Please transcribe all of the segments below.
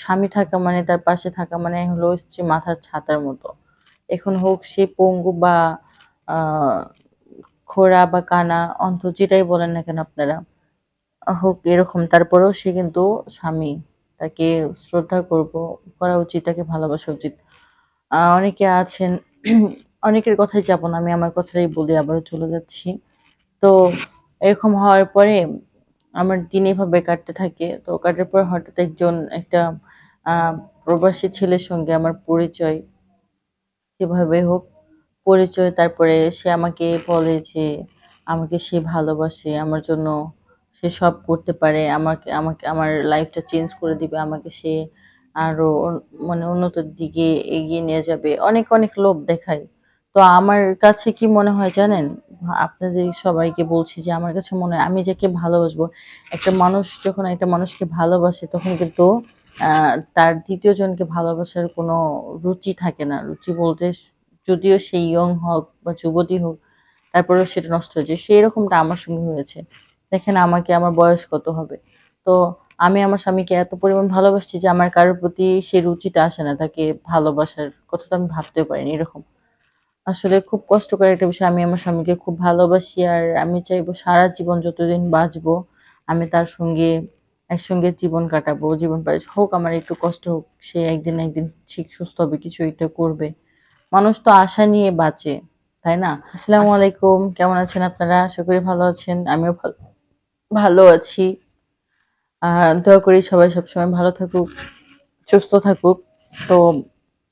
স্বামী থাকা মানে তার পাশে থাকা মানে হলো স্ত্রী মাথার ছাতার মতো। এখন হোক সে পঙ্গু বা আ খোড়া বা কানা, অন্ধ যেটাই বলেন না কেন আপনারা, হোক এরকম তারপরেও সে কিন্তু স্বামী। তাকে শ্রদ্ধা করা উচিত, তাকে ভালোবাসা উচিত। অনেকে আছেন অনেকের কথায় যাব না। আমি আমার কথাটাই বলি, আবারও চলে যাচ্ছি। তো এরকম হওয়ার পরে আমার দিন এভাবে কাটতে থাকে। তো কাটার পর হঠাৎ একটা আ প্রবাসী ছেলের সঙ্গে আমার পরিচয়। যেভাবে হোক পরিচয়, তারপরে সে আমাকে বলে যে আমাকে সে ভালোবাসে। আমার জন্য সে সব করতে পারে। আমাকে আমাকে আমার লাইফটা চেঞ্জ করে দিবে। আমাকে সে আরো মানে উন্নতির দিকে এগিয়ে নিয়ে যাবে। অনেক, অনেক লোভ দেখায়। তো আমার কাছে কি মনে হয় জানেন? আপনাদের সবাইকে বলছি যে আমার কাছে মনে হয় আমি যাকে ভালোবাসবো, একটা মানুষ যখন একটা মানুষকে ভালোবাসে তখন কিন্তু আ তার ২য় জনকে ভালোবাসার কোনো রুচি থাকে না। রুচি বলতে যদিও সে ইয়ং হোক বা যুবতী হোক, তারপরেও সেটা নষ্ট হয়ে যায়। সেরকমটা আমার সঙ্গে হয়েছে। দেখেন আমাকে, আমার বয়স কত হবে? তো আমি আমার স্বামীকে এত পরিমাণ ভালোবাসছি যে আমার কারো প্রতি সে রুচিটা আসে না। তাকে ভালোবাসার কথা তো আমি ভাবতেও পারিনি এরকম। আসলে খুব কষ্টকর একটা বিষয়। আমি আমার স্বামীকে খুব ভালোবাসি। আর আমি চাইবো সারা জীবন যতদিন বাঁচবো, আমি তার সঙ্গে একসঙ্গে জীবন কাটাবো। জীবন পার হোক আমার একটু কষ্ট হোক। সে একদিন না একদিন ঠিক সুস্থ হবে, কিছু একটা করবে। মানুষ তো আশা নিয়ে বাঁচে, তাই না? আসসালামু আলাইকুম। কেমন আছেন আপনারা? আশা করি ভালো আছেন। আমিও ভালো আছি। আ দোয়া করি সবাই সবসময় ভালো থাকুক, সুস্থ থাকুক। তো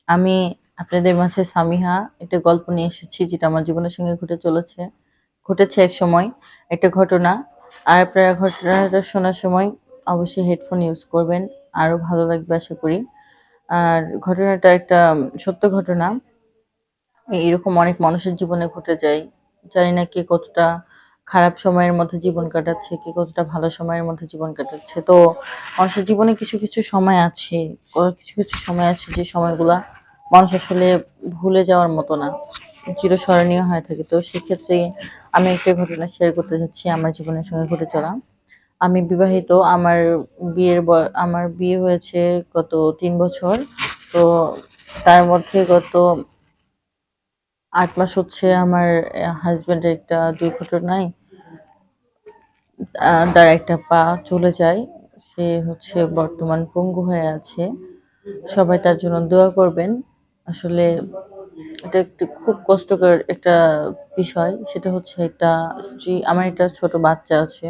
আমি আপনাদের মাঝে সামিহা একটা গল্প নিয়ে এসেছি যেটা আমার জীবনের সঙ্গে ঘটেছে একসময় একটা ঘটনা। আর আপনারা ঘটনাটা শোনার সময় অবশ্যই হেডফোন ইউজ করবেন। আরো ভালো লাগবে আশা করি। আর ঘটনাটা একটা সত্য ঘটনা। এরকম অনেক মানুষের জীবনে ঘটে যায়। জানি না কে কতটা খারাপ সময়ের মধ্যে জীবন কাটাচ্ছে, কে কতটা ভালো সময়ের মধ্যে জীবন কাটাচ্ছে। তো মানুষের জীবনে কিছু, কিছু সময় আছে, কিছু, কিছু সময় আছে যে সময়গুলা মানুষ আসলে ভুলে যাওয়ার মতো না। চিরস্মরণীয় হয়ে থাকে। তো সেক্ষেত্রে আমি একটা ঘটনা শেয়ার করতে চাচ্ছি আমার জীবনের সঙ্গে ঘটে চলা। আমি বিবাহিত। আমার বিয়ে হয়েছে গত ৩ বছর। তো তার মধ্যে গত ৮ মাস হচ্ছে আমার হাসব্যান্ডের একটা দুর্ঘটনায় তার একটা পা চলে যায়। সে হচ্ছে বর্তমান পঙ্গু হয়ে আছে। সবাই তার জন্য দোয়া করবেন। আসলে এটা একটু খুব কষ্টকর একটা বিষয়। সেটা হচ্ছে আমার একটা ছোট বাচ্চা আছে,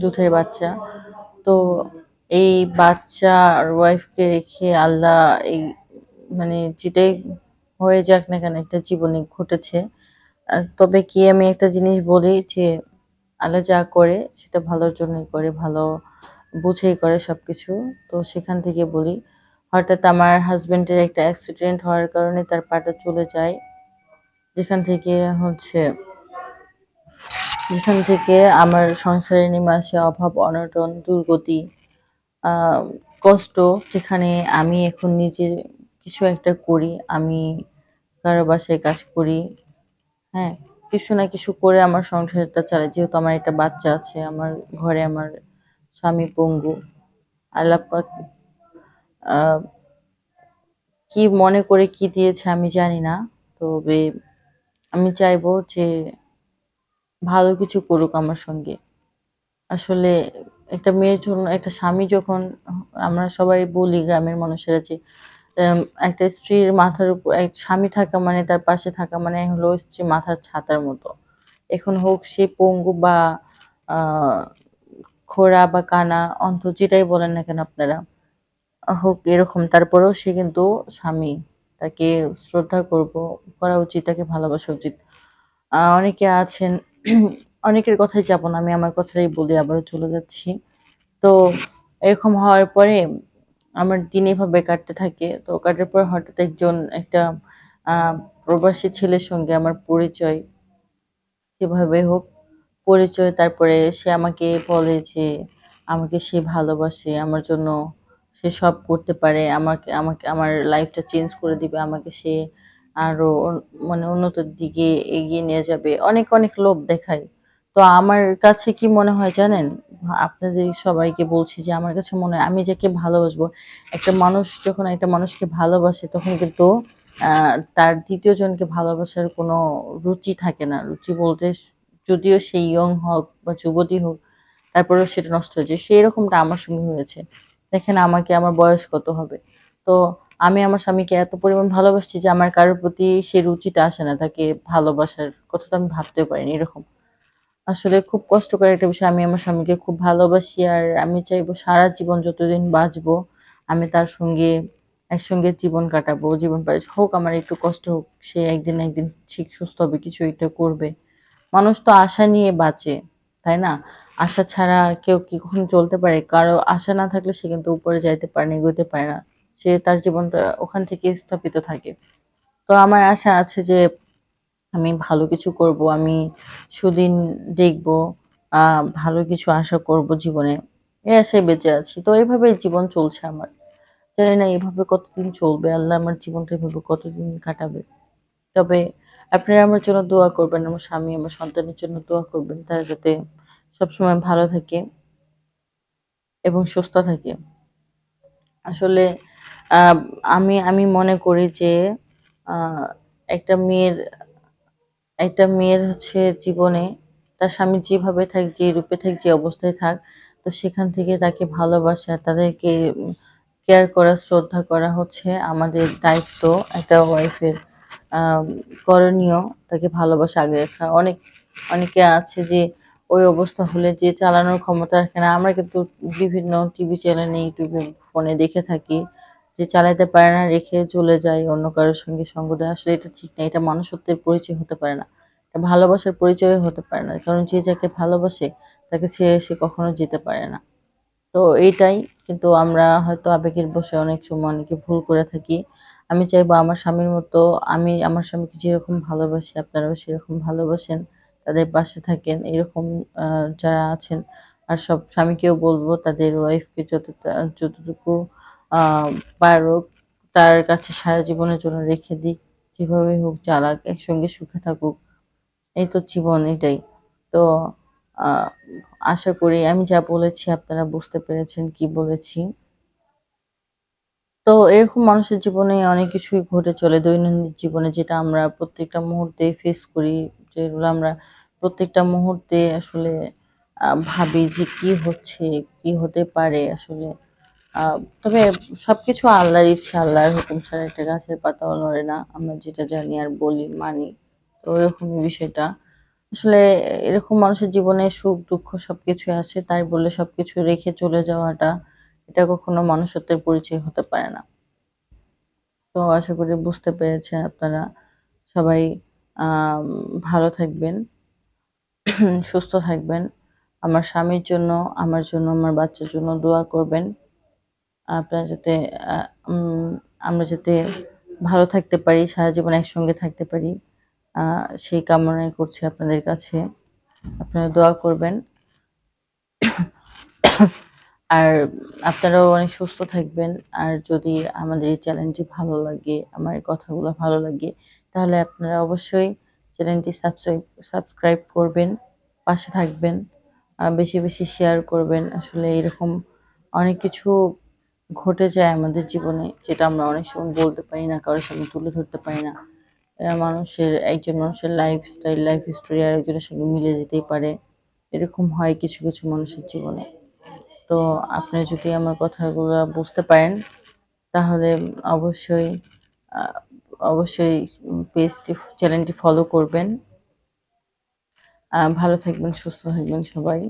দুধের বাচ্চা। তো এই বাচ্চা আর ওয়াইফকে রেখে আল্লাহ এই মানে যেটাই হয়ে যাক না কেন একটা জীবনে ঘটেছে। তবে কি আমি একটা জিনিস বলি যে আল্লাহ যা করে সেটা ভালোর জন্যই করে, ভালো বুঝেই করে সবকিছু। তো সেখান থেকে বলি, হঠাৎ আমার হাসব্যান্ডের একটা অ্যাক্সিডেন্ট হওয়ার কারণে তার পাটা চলে যায়। যেখান থেকে হচ্ছে যেখান থেকে আমার সংসারে নেমে আসে অভাব, অনটন, দুর্গতি, আ কষ্ট। যেখানে আমি এখন নিজে কিছু একটা করি। আমি কারো বাসায় কাজ করি। হ্যাঁ? কিছু না কিছু করে আমার সংসারটা চালাই। যেহেতু আমার একটা বাচ্চা আছে, আমার ঘরে আমার স্বামী পঙ্গু। আল্লাহ পাক আ কি মনে করে কি দিয়েছে আমি জানি না। তবে আমি চাইবো যে ভালো কিছু করুক আমার সঙ্গে। আসলে একটা মেয়ের জন্য একটা স্বামী যখন আমরা সবাই বলি গ্রামের মানুষেরা যে এম একটা স্ত্রীর মাথার উপর স্বামী থাকা মানে তার পাশে থাকা মানে হলো স্ত্রীর মাথার ছাতার মতো। এখন হোক সে পঙ্গু বা আ খোড়া বা কানা, অন্ধ যেটাই বলেন না কেন আপনারা, হোক এরকম তারপরেও সে কিন্তু স্বামী। তাকে শ্রদ্ধা করা উচিত, তাকে ভালোবাসা উচিত। অনেকে আছেন অনেকের কথায় যাব না। আমি আমার কথাটাই বলি, আবারও চলে যাচ্ছি। তো এরকম হওয়ার পরে আমার দিন এভাবে কাটতে থাকে। তো কাটার পর হঠাৎ একটা আ প্রবাসী ছেলের সঙ্গে আমার পরিচয়। যেভাবে হোক পরিচয়, তারপরে সে আমাকে বলে যে আমাকে সে ভালোবাসে। আমার জন্য সে সব করতে পারে। আমাকে আমাকে আমার লাইফটা চেঞ্জ করে দিবে। আমাকে সে আরো মানে উন্নতির দিকে এগিয়ে নিয়ে যাবে। অনেক, অনেক লোভ দেখায়। তো আমার কাছে কি মনে হয় জানেন? আপনাদের সবাইকে বলছি যে আমার কাছে মনে হয় আমি যাকে ভালোবাসবো, একটা মানুষ যখন একটা মানুষকে ভালোবাসে তখন কিন্তু তার ২য় জনকে ভালোবাসার কোনো রুচি থাকে না। রুচি বলতে যদিও সে ইয়ং হোক বা যুবতী হোক, তারপরেও সেটা নষ্ট হয়ে যায়। সেরকমটা আমার সঙ্গে হয়েছে। দেখেন আমাকে আমার বয়স কত হবে? তো আমি আমার স্বামীকে এত পরিমাণ ভালোবাসছি যে আমার কারোর প্রতি সে রুচিটা আসে না। তাকে ভালোবাসার কথা তো আমি ভাবতেও পারিনি এরকম। আসলে খুব কষ্টকর একটা বিষয়। আমি আমার স্বামীকে খুব ভালোবাসি আর আমি চাইবো সারা জীবন যতদিন বাঁচবো আমি তার সঙ্গে একসঙ্গে জীবন কাটাবো। জীবন হোক আমার একটু কষ্ট হোক। সে একদিন না একদিন ঠিক সুস্থ হবে, কিছু একটা করবে। মানুষ তো আশা নিয়ে বাঁচে, তাই না? আশা ছাড়া কেউ কি কখনো চলতে পারে? কারো আশা না থাকলে সে কিন্তু উপরে যাইতে পারে না, এগোতে পারে না। সে তার জীবনটা ওখান থেকে স্থাপিত থাকে। তো আমার আশা আছে যে আমি ভালো কিছু করব, আমি সুদিন দেখব, ভালো কিছু আশা করব জীবনে। এই আশায় বেঁচে আছি। তো এভাবেই জীবন চলছে আমার। জানি না এভাবে কতদিন চলবে। আল্লাহ আমার জীবনটা এভাবে কতদিন কাটাবে। তবে আপনারা আমার জন্য দোয়া করবেন। আমার স্বামী, আমার সন্তানের জন্য দোয়া করবেন। তারা যাতে সবসময় ভালো থাকে এবং সুস্থ থাকে। আসলে আ আমি আমি মনে করি যে আ একটা মেয়ের একটা মেয়ের হচ্ছে জীবনে তার স্বামী যেভাবে থাক, যে রূপে থাক, যে অবস্থায় থাক, তো সেখান থেকে তাকে ভালোবাসা, তাদেরকে কেয়ার করা, শ্রদ্ধা করা হচ্ছে আমাদের দায়িত্ব। একটা ওয়াইফের আম করণীয় তাকে ভালোবাসা আগলে রাখা। অনেকে আছে যে ওই অবস্থা হলে যে চালানোর ক্ষমতা রাখে না। আমরা কিন্তু বিভিন্ন টিভি চ্যানেলে, ইউটিউবে, ফোনে দেখে থাকি যে চালাইতে পারে না, রেখে চলে যায় অন্য কারো সঙ্গে সঙ্গ দেয়। আসলে এটা ঠিক না। এটা মনুষ্যত্বের পরিচয় হতে পারে না। এটা ভালোবাসার পরিচয়ও হতে পারে না। কারণ যে যাকে ভালোবাসে তাকে ছেড়ে সে কখনো যেতে পারে না। তো এইটাই কিন্তু আমরা হয়তো আবেগের বশে অনেক সময় অনেকে ভুল করে থাকি। আমি চাইবো আমার স্বামীর মতো আমি আমার স্বামীকে যেরকম ভালোবাসি আপনারাও সেরকম ভালোবাসেন। তাদের পাশে থাকেন। এরকম আ যারা আছেন আর সব স্বামীকেও বলবো তাদের ওয়াইফকে যতটুকু আ পারুক তার কাছে সারা জীবনের জন্য রেখে দিক। যেভাবেই হোক চালাক, একসঙ্গে সুখে থাকুক। এই তো জীবন এটাই। তো আ আশা করি আমি যা বলেছি আপনারা বুঝতে পেরেছেন কি বলেছি। তো এরকম মানুষের জীবনে অনেক কিছুই ঘটে চলে দৈনন্দিন জীবনে যেটা আমরা প্রত্যেকটা মুহূর্তে ফেস করি, যেগুলো আমরা প্রত্যেকটা মুহূর্তে আসলে ভাবি যে কি হচ্ছে, কি হতে পারে আসলে। আ তবে সবকিছু আল্লাহর ইচ্ছা, আল্লাহর হুকুম ছাড়া একটা গাছের পাতাও নড়ে না। আমরা যেটা জানি আর বলি, মানি। তো ওরকমই বিষয়টা। আসলে এরকম মানুষের জীবনে সুখ-দুঃখ সবকিছুই আসে। তাই বলে সবকিছু রেখে চলে যাওয়াটা, এটা কখনো মনুষ্যত্বের পরিচয় হতে পারে না। তো আশা করি বুঝতে পেরেছেন আপনারা। সবাই আম ভালো থাকবেন, সুস্থ থাকবেন। আমার স্বামীর জন্য, আমার জন্য, আমার বাচ্চার জন্য দোয়া করবেন। আপনারা যাতে আ উম আমরা যাতে ভালো থাকতে পারি, সারা জীবন একসঙ্গে থাকতে পারি। আ সেই কামনাই করছি আপনাদের কাছে। আপনারা দোয়া করবেন। আর আপনারাও অনেক সুস্থ থাকবেন। আর যদি আমাদের এই চ্যানেলটি ভালো লাগে, আমার এই কথাগুলো ভালো লাগে, তাহলে আপনারা অবশ্যই চ্যানেলটি সাবস্ক্রাইব করবেন, পাশে থাকবেন। বেশি, বেশি শেয়ার করবেন। আসলে এরকম অনেক কিছু ঘটে যায় আমাদের জীবনে, যেটা আমরা অনেক সময় বলতে পারি না, কারো সামনে তুলে ধরতে পারি না। একজন মানুষের লাইফস্টাইল, লাইফ হিস্টোরি আরেকজনের সঙ্গে মিলে যেতেই পারে। এরকম হয় কিছু, কিছু মানুষের জীবনে। তো আপনি যদি আমার কথাগুলা বুঝতে পারেন তাহলে অবশ্যই আ অবশ্যই চ্যানেলটি ফলো করবেন। ভালো থাকবেন, সুস্থ থাকবেন সবাই।